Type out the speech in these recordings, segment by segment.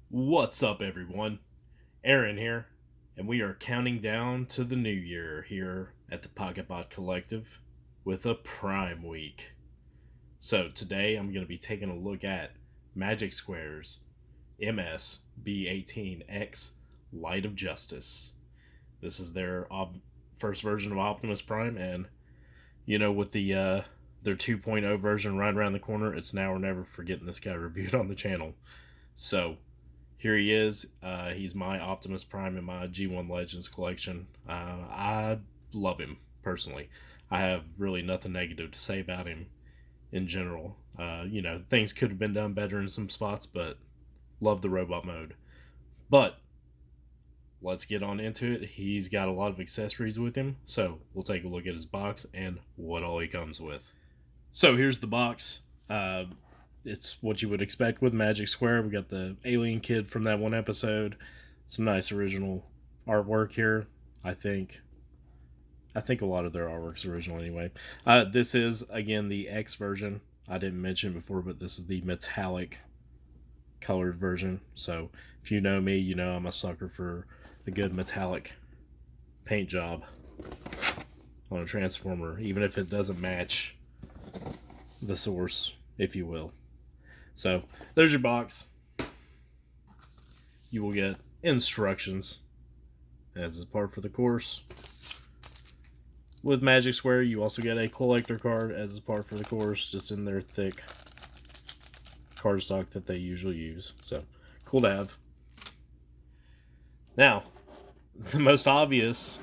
What's up, everyone? Aaron here, and we are counting down to the new year here at the Pocketbot Collective with a Prime Week. So, today I'm going to be taking a look at Magic Square's MS-B18X Light of Justice. This is their first version of Optimus Prime, and with their 2.0 version right around the corner, it's now or never for getting this guy reviewed on the channel. So, here he is. He's my Optimus Prime in my G1 Legends collection. I love him personally. I have really nothing negative to say about him in general. Things could have been done better in some spots, but love the robot mode. But let's get on into it. He's got a lot of accessories with him, so we'll take a look at his box and what all he comes with. So here's the box. It's what you would expect with Magic Square. We got the alien kid from that one episode. Some nice original artwork here. I think a lot of their artwork's original anyway. This is again the X version. I didn't mention before, but this is the metallic colored version. So if you know me, you know I'm a sucker for a good metallic paint job on a transformer, even if it doesn't match the source, if you will. So there's your box. You will get instructions as is part for the course. With Magic Square, you also get a collector card as is part for the course, just in their thick cardstock that they usually use. So cool to have. Now, the most obvious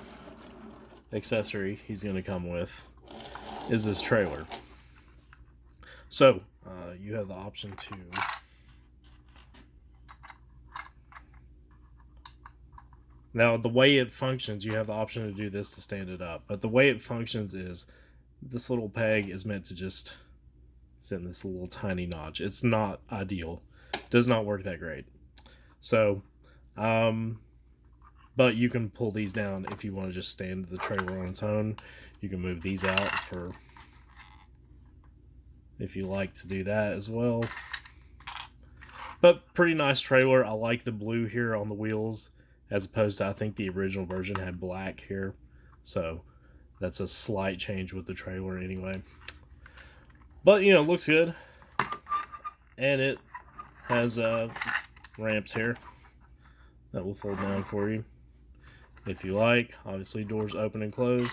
accessory he's going to come with is this trailer. So you have the option to now the way it functions, you have the option to do this to stand it up, but the way it functions is this little peg is meant to just sit in this little tiny notch. It's not ideal. It does not work that great. So but you can pull these down if you want to just stand the trailer on its own. You can move these out for if you like to do that as well. But pretty nice trailer. I like the blue here on the wheels, as opposed to I think the original version had black here. So that's a slight change with the trailer anyway. But it looks good. And it has ramps here that will fold down for you if you like. Obviously doors open and close.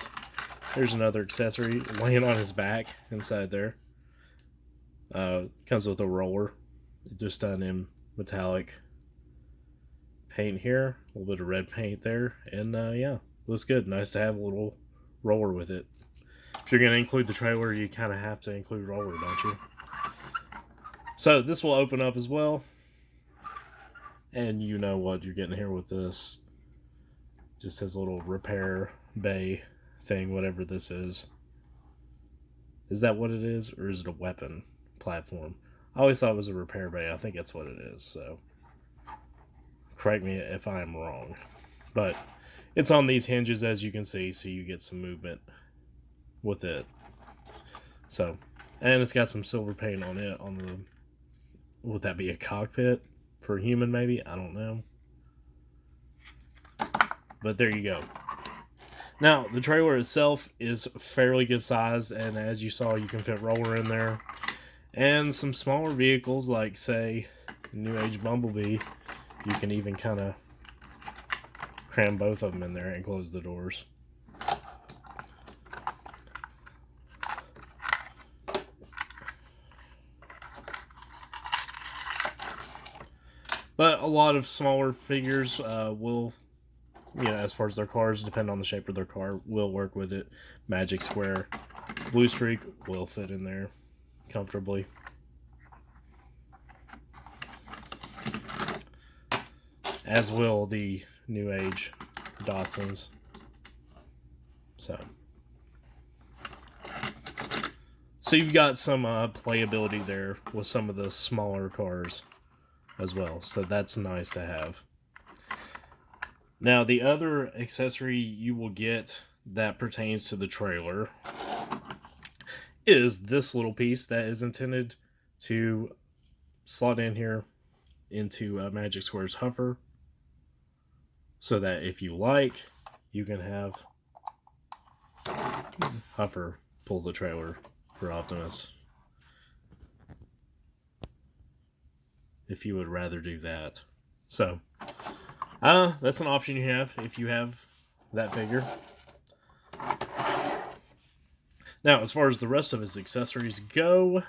There's another accessory laying on his back inside there. Comes with a roller, just done in metallic paint here, a little bit of red paint there, and yeah, looks good. Nice to have a little roller with it. If you're going to include the trailer, you kind of have to include roller, don't you? So this will open up as well, and you know what you're getting here with this. Just has a little repair bay thing, whatever this is. Is that what it is, or is it a weapon platform? I always thought it was a repair bay. I think that's what it is, so correct me if I'm wrong. But it's on these hinges, as you can see, so you get some movement with it. So, and it's got some silver paint on it, on the, would that be a cockpit for a human maybe? I don't know. But there you go. Now, the trailer itself is fairly good sized, and as you saw, you can fit roller in there. And some smaller vehicles, like, say, New Age Bumblebee, you can even kind of cram both of them in there and close the doors. But a lot of smaller figures will, as far as their cars, depend on the shape of their car, will work with it. Magic Square Blue Streak will fit in there comfortably. As will the New Age Datsuns. So you've got some playability there with some of the smaller cars as well. So that's nice to have. Now, the other accessory you will get that pertains to the trailer is this little piece that is intended to slot in here into Magic Square's Huffer, so that if you like, you can have Huffer pull the trailer for Optimus. If you would rather do that. So, that's an option you have if you have that figure. Now, as far as the rest of his accessories go,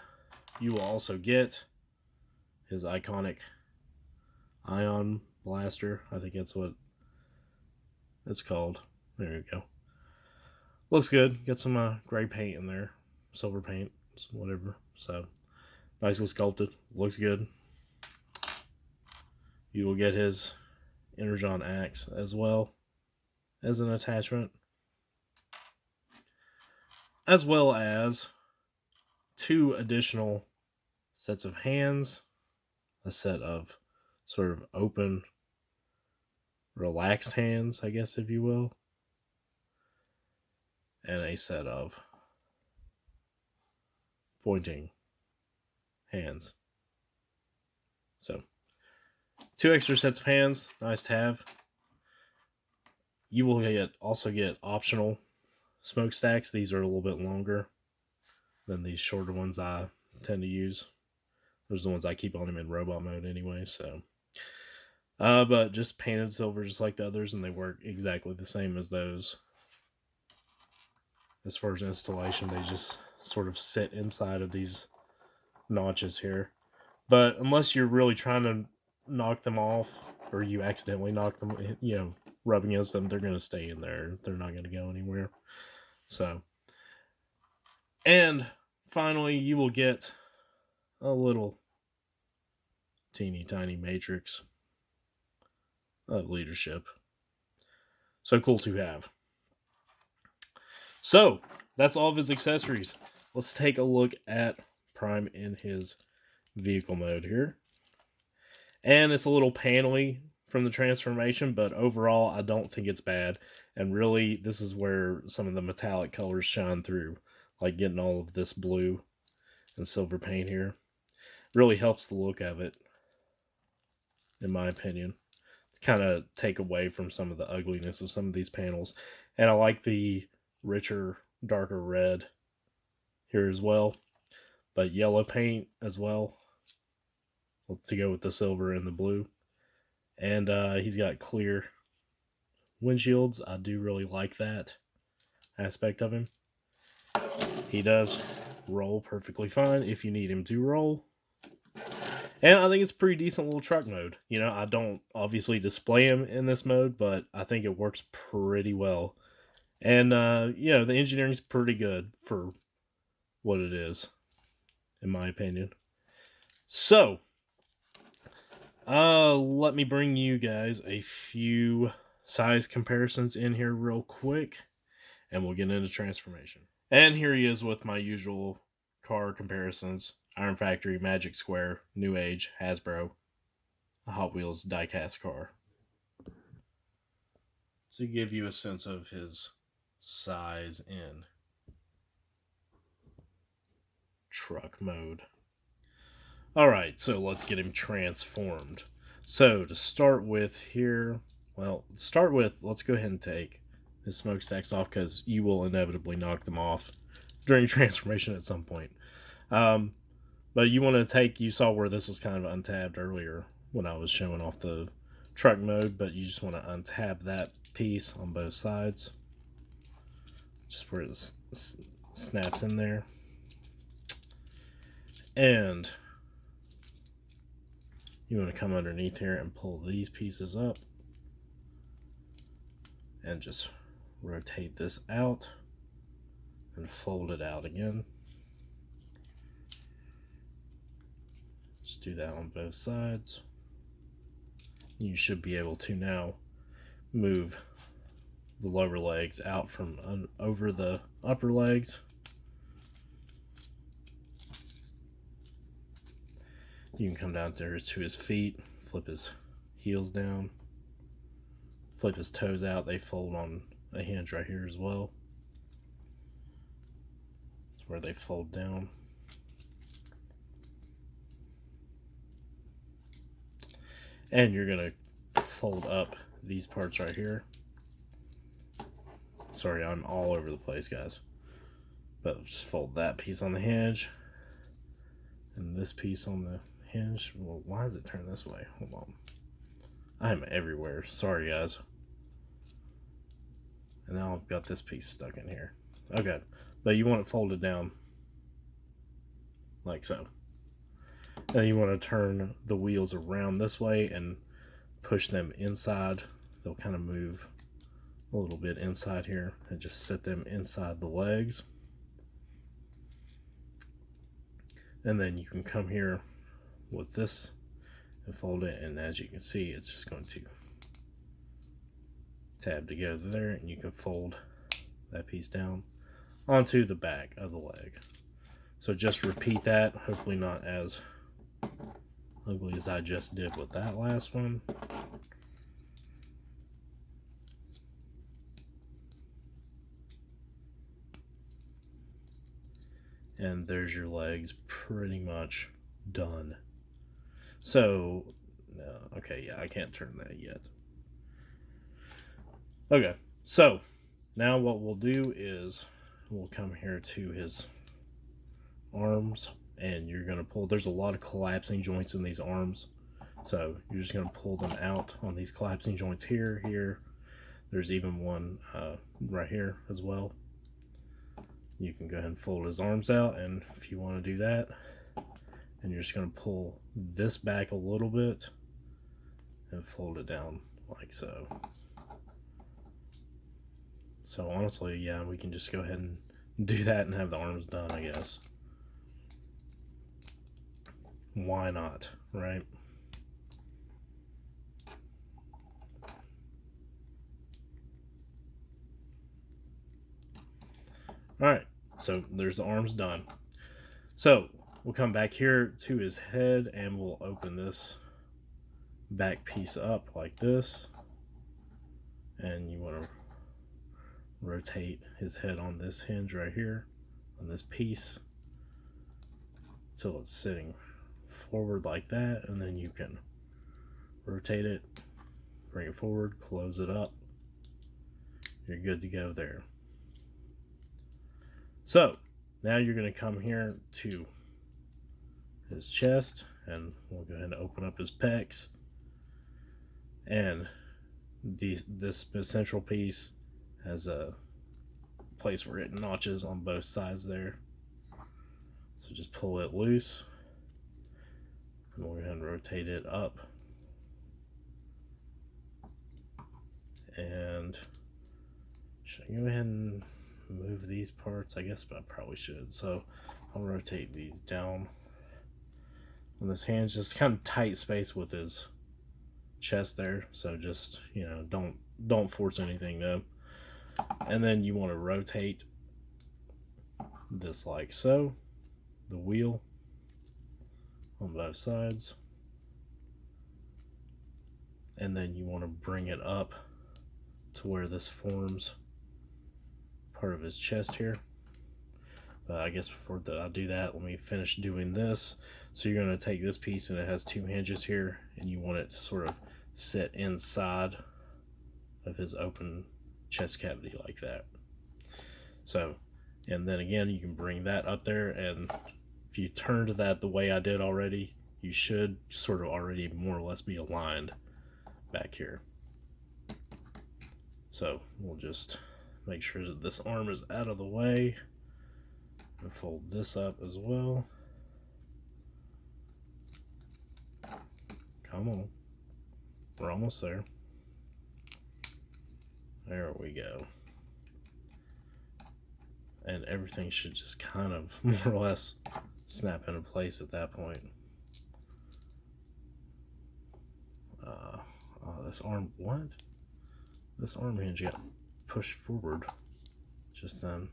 you will also get his iconic Ion Blaster. I think that's what it's called. There you go. Looks good. Get some gray paint in there. Silver paint. Whatever. So, nicely sculpted. Looks good. You will get his Energon Axe as well as an attachment. As well as 2 additional sets of hands. A set of sort of open, relaxed hands, I guess, if you will. And a set of pointing hands. So, 2 extra sets of hands, nice to have. You will also get optional smokestacks. These are a little bit longer than these shorter ones I tend to use. Those are the ones I keep on him in robot mode anyway, so. But just painted silver just like the others, and they work exactly the same as those. As far as installation, they just sort of sit inside of these notches here. But unless you're really trying to knock them off, or you accidentally knock them, rub against them, they're going to stay in there. They're not going to go anywhere. So, and finally, you will get a little teeny tiny matrix of leadership. So cool to have. So, that's all of his accessories. Let's take a look at Prime in his vehicle mode here. And it's a little panely from the transformation, but overall I don't think it's bad. And really, this is where some of the metallic colors shine through, like getting all of this blue and silver paint here. Really helps the look of it, in my opinion. To kind of take away from some of the ugliness of some of these panels. And I like the richer, darker red here as well. But yellow paint as well, to go with the silver and the blue. And he's got clear windshields. I do really like that aspect of him. He does roll perfectly fine if you need him to roll. And I think it's a pretty decent little truck mode. I don't obviously display him in this mode, but I think it works pretty well. And, the engineering's pretty good for what it is, in my opinion. So, let me bring you guys a few size comparisons in here real quick, and we'll get into transformation. And here he is with my usual car comparisons. Iron Factory, Magic Square, New Age, Hasbro, a Hot Wheels diecast car. To give you a sense of his size in truck mode. Alright, so let's get him transformed. So, to start with here, let's go ahead and take his smokestacks off, because you will inevitably knock them off during transformation at some point. But you want to you saw where this was kind of untabbed earlier when I was showing off the truck mode, but you just want to untab that piece on both sides. Just where it snaps in there. And you want to come underneath here and pull these pieces up. And just rotate this out and fold it out again. Just do that on both sides. You should be able to now move the lower legs out from over the upper legs. You can come down there to his feet, flip his heels down, flip his toes out. They fold on a hinge right here as well. That's where they fold down. And you're going to fold up these parts right here. Sorry, I'm all over the place, guys. But just fold that piece on the hinge and this piece on the hinge. Well, why does it turn this way? Hold on. I'm everywhere. Sorry, guys. And now I've got this piece stuck in here. Okay, but you want it folded down like so. And you want to turn the wheels around this way and push them inside. They'll kind of move a little bit inside here and just set them inside the legs. And then you can come here with this and fold it, and as you can see, it's just going to tab together there, and you can fold that piece down onto the back of the leg. So just repeat that, hopefully not as ugly as I just did with that last one. And there's your legs pretty much done. So, okay, yeah, I can't turn that yet. Okay, so now what we'll do is we'll come here to his arms, and you're going to pull. There's a lot of collapsing joints in these arms, so you're just going to pull them out on these collapsing joints here. There's even one right here as well. You can go ahead and fold his arms out, and if you want to do that, and you're just going to pull this back a little bit and fold it down like so. So honestly, yeah, we can just go ahead and do that and have the arms done, I guess. Why not, right? Alright, so there's the arms done. So we'll come back here to his head, and we'll open this back piece up like this. And you want to rotate his head on this hinge right here, on this piece, till it's sitting forward like that, and then you can rotate it, bring it forward, close it up. You're good to go there. So now you're going to come here to his chest, and we'll go ahead and open up his pecs. And this central piece has a place where it notches on both sides there. So just pull it loose, and we'll go ahead and rotate it up. And should I go ahead and move these parts? I guess, but I probably should. So I'll rotate these down on this hand, just kind of tight space with his chest there. So just, you know, don't force anything though. And then you want to rotate this like so, the wheel on both sides, and then you want to bring it up to where this forms part of his chest here. I guess before I do that, let me finish doing this. So you're going to take this piece, and it has two hinges here, and you want it to sort of sit inside of his open chest cavity like that. So, and then again, you can bring that up there, and if you turned that the way I did already, you should sort of already more or less be aligned back here. So we'll just make sure that this arm is out of the way, and fold this up as well. Come on, we're almost there. There we go. And everything should just kind of more or less snap into place at that point. This arm, what? This arm hinge got pushed forward just then.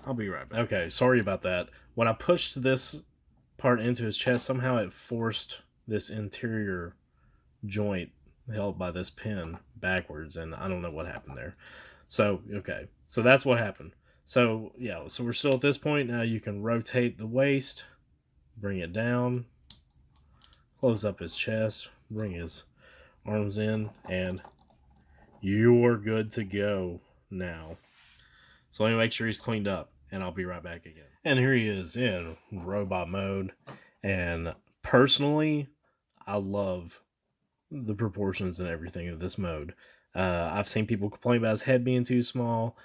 I'll be right back. Okay, sorry about that. When I pushed this part into his chest, somehow it forced this interior joint held by this pin backwards, and I don't know what happened there. So, okay. So that's what happened. So, yeah, so we're still at this point. Now you can rotate the waist, bring it down, close up his chest, bring his arms in, and you're good to go now. So let me make sure he's cleaned up, and I'll be right back again. And here he is in robot mode. And personally, I love the proportions and everything of this mode. I've seen people complain about his head being too small.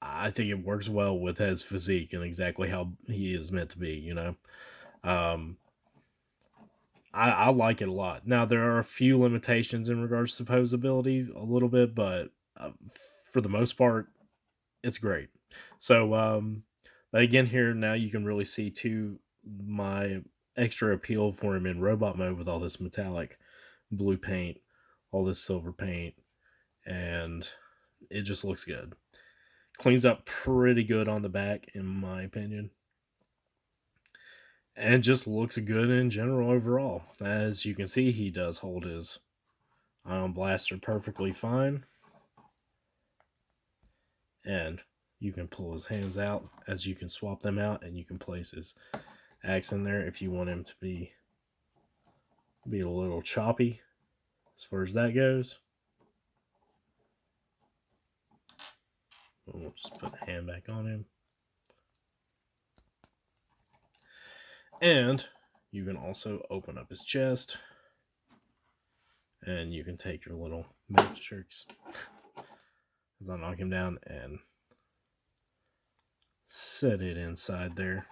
I think it works well with his physique and exactly how he is meant to be, you know. Um, I like it a lot. Now, there are a few limitations in regards to posability, a little bit, but for the most part, it's great. So, but again, here now you can really see too my extra appeal for him in robot mode with all this metallic blue paint, all this silver paint, and it just looks good. Cleans up pretty good on the back, in my opinion, and just looks good in general overall. As you can see, he does hold his ion blaster perfectly fine, and you can pull his hands out as you can swap them out, and you can place his axe in there if you want him to be a little choppy as far as that goes. We'll just put the hand back on him. And you can also open up his chest, and you can take your little matrix as I knock him down and set it inside there.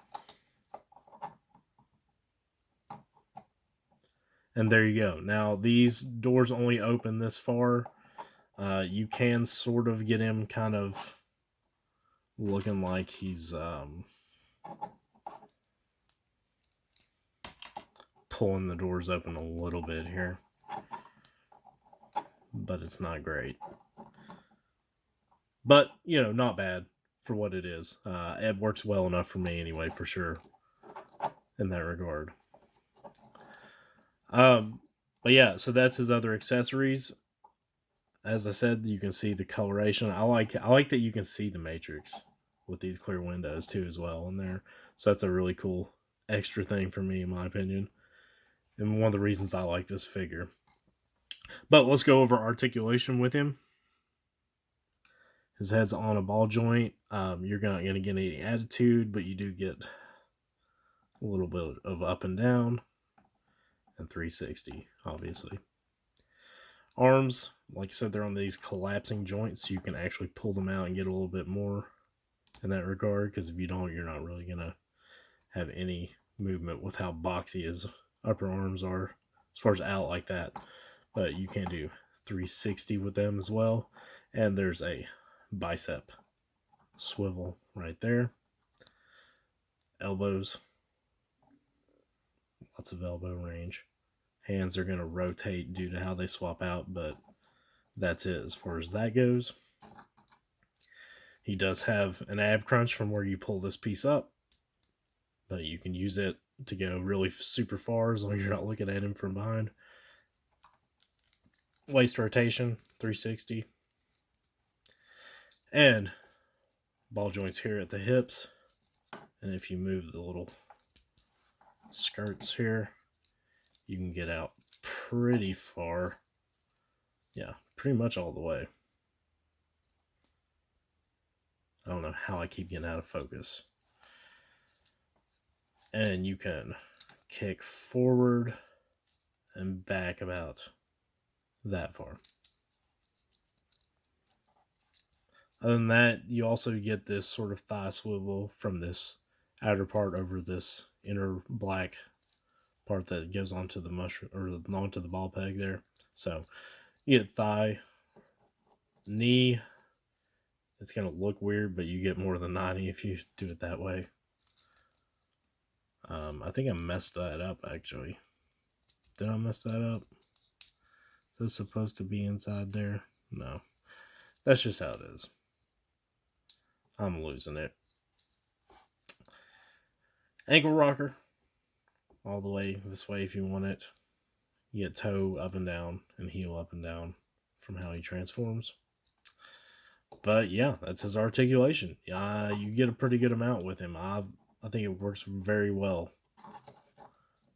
And there you go. Now, these doors only open this far. You can sort of get him kind of looking like he's pulling the doors open a little bit here, but it's not great. But, you know, not bad for what it is. It works well enough for me anyway, for sure, in that regard. But yeah, so that's his other accessories. As I said, you can see the coloration. I like that you can see the matrix with these clear windows too as well in there. So that's a really cool extra thing for me, in my opinion, and one of the reasons I like this figure. But let's go over articulation with him. His head's on a ball joint. You're not going to get any attitude, but you do get a little bit of up and down, and 360, obviously. Arms, like I said, they're on these collapsing joints, so you can actually pull them out and get a little bit more in that regard, because if you don't, you're not really going to have any movement with how boxy his upper arms are as far as out like that. But you can do 360 with them as well. And there's a bicep swivel right there. Elbows, lots of elbow range. Hands are going to rotate due to how they swap out, but that's it as far as that goes. He does have an ab crunch from where you pull this piece up, but you can use it to go really super far as long as you're not looking at him from behind. Waist rotation, 360. And ball joints here at the hips. And if you move the little skirts here, you can get out pretty far. Yeah, pretty much all the way. I don't know how I keep getting out of focus. And you can kick forward and back about that far. Other than that, you also get this sort of thigh swivel from this outer part over this inner black part that goes onto the mushroom or onto the ball peg there. So you get thigh, knee. It's going to look weird, but you get more than 90 if you do it that way. I think I messed that up, actually. Did I mess that up? Is this supposed to be inside there? No. That's just how it is. I'm losing it. Ankle rocker. All the way this way if you want it. You get toe up and down and heel up and down from how he transforms. But yeah, that's his articulation. You get a pretty good amount with him. I think it works very well,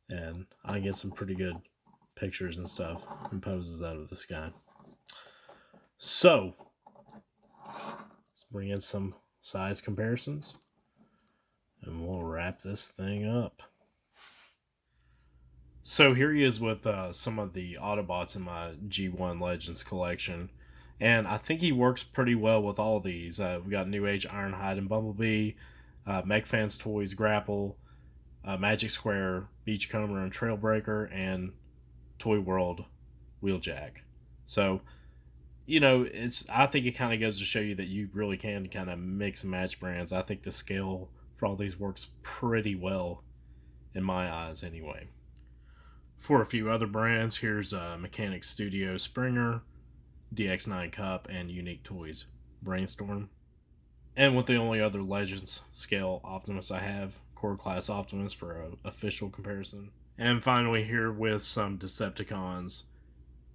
and I get some pretty good pictures and stuff and poses out of this guy. So let's bring in some size comparisons, and we'll wrap this thing up. So here he is with some of the Autobots in my G1 Legends collection. And I think he works pretty well with all these. We got New Age Ironhide and Bumblebee, MechFans Toys Grapple, Magic Square, Beachcomber and Trailbreaker, and Toy World Wheeljack. So, I think it kind of goes to show you that you really can kind of mix and match brands. I think the scale for all these works pretty well in my eyes, anyway. For a few other brands, here's Mechanic Studio Springer, DX9 Cup, and Unique Toys Brainstorm. And with the only other Legends scale Optimus I have, Core Class Optimus for an official comparison. And finally, here with some Decepticons,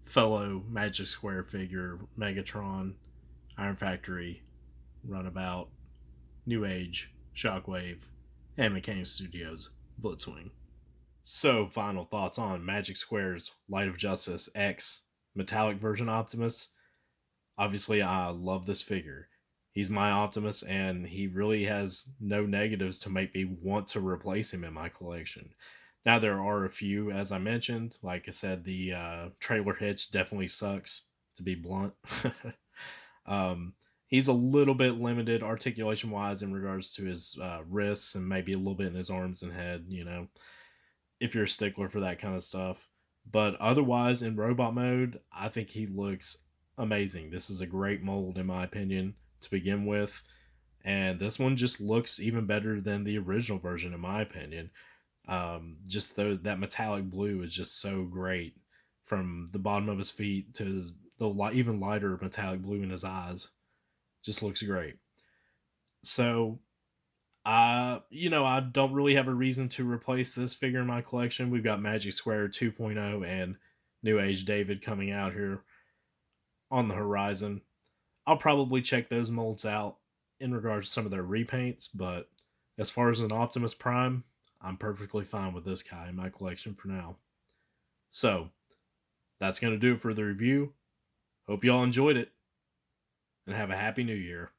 fellow Magic Square figure Megatron, Iron Factory, Runabout, New Age, Shockwave, and Mechanic Studios Blitzwing. So, final thoughts on Magic Square's Light of Justice X metallic version Optimus. Obviously, I love this figure. He's my Optimus, and he really has no negatives to make me want to replace him in my collection. Now, there are a few, as I mentioned. Like I said, the trailer hitch definitely sucks, to be blunt. He's a little bit limited articulation wise in regards to his wrists and maybe a little bit in his arms and head, if you're a stickler for that kind of stuff. But otherwise, in robot mode, I think he looks amazing. This is a great mold, in my opinion, to begin with. And this one just looks even better than the original version, in my opinion. Just that metallic blue is just so great from the bottom of his feet to the even lighter metallic blue in his eyes. Just looks great. So I don't really have a reason to replace this figure in my collection. We've got Magic Square 2.0 and New Age David coming out here on the horizon. I'll probably check those molds out in regards to some of their repaints, but as far as an Optimus Prime, I'm perfectly fine with this guy in my collection for now. So, that's going to do it for the review. Hope you all enjoyed it, and have a happy new year.